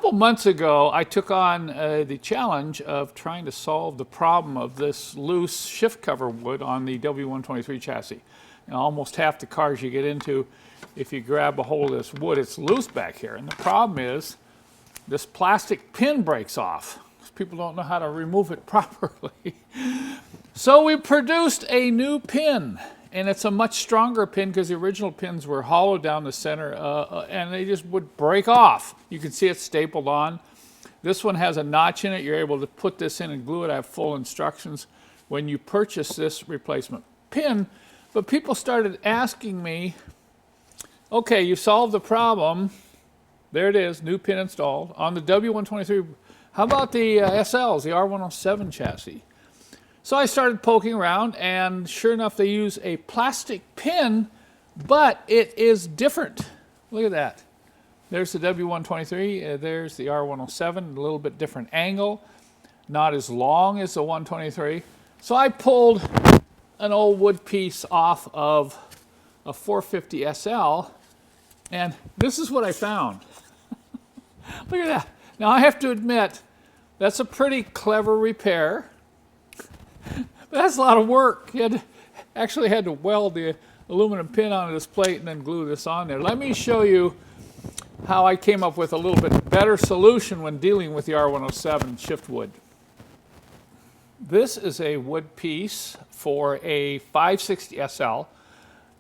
couple months ago, I took on the challenge of trying to solve the problem of this loose shift cover wood on the W123 chassis. And almost half the cars you get into, if you grab a hold of this wood, it's loose back here. And the problem is this plastic pin breaks off. People don't know how to remove it properly. So we produced a new pin. And it's a much stronger pin because the original pins were hollow down the center and they just would break off. You can see it's stapled on. This one has a notch in it. You're able to put this in and glue it. I have full instructions when you purchase this replacement pin. But people started asking me, okay, you solved the problem. There it is, new pin installed. On the W123, how about the SLs, the R107 chassis? So I started poking around, and sure enough, they use a plastic pin, but it is different. Look at that. There's the W123, there's the R107, a little bit different angle, not as long as the 123. So I pulled an old wood piece off of a 450 SL, and this is what I found. Look at that. Now I have to admit, that's a pretty clever repair. But that's a lot of work. You actually had to weld the aluminum pin onto this plate and then glue this on there. Let me show you how I came up with a little bit better solution when dealing with the R107 shift wood. This is a wood piece for a 560 SL,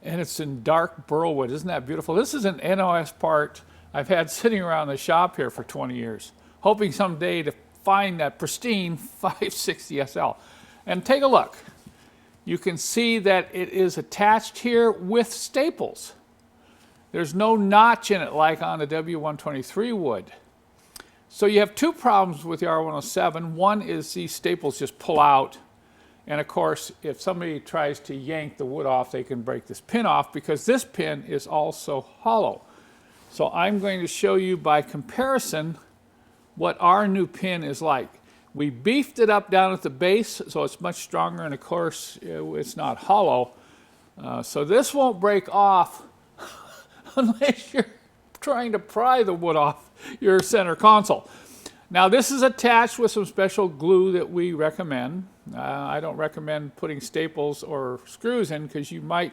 and it's in dark burl wood. Isn't that beautiful? This is an NOS part I've had sitting around the shop here for 20 years, hoping someday to find that pristine 560 SL. And take a look. You can see that it is attached here with staples. There's no notch in it like on the W123 wood. So you have two problems with the R107. One is these staples just pull out. And of course, if somebody tries to yank the wood off, they can break this pin off because this pin is also hollow. So I'm going to show you by comparison what our new pin is like. We beefed it up down at the base, so it's much stronger, and of course, it's not hollow. So this won't break off unless you're trying to pry the wood off your center console. Now, this is attached with some special glue that we recommend. I don't recommend putting staples or screws in because you might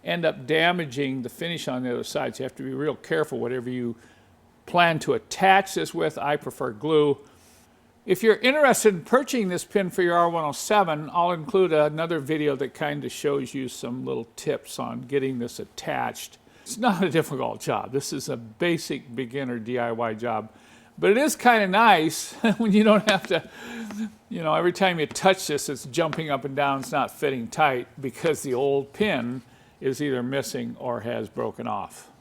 end up damaging the finish on the other side, so you have to be real careful whatever you plan to attach this with. I prefer glue. If you're interested in purchasing this pin for your R107, I'll include another video that kind of shows you some little tips on getting this attached. It's not a difficult job. This is a basic beginner DIY job. But it is kind of nice when you don't have to, every time you touch this, it's jumping up and down, it's not fitting tight because the old pin is either missing or has broken off.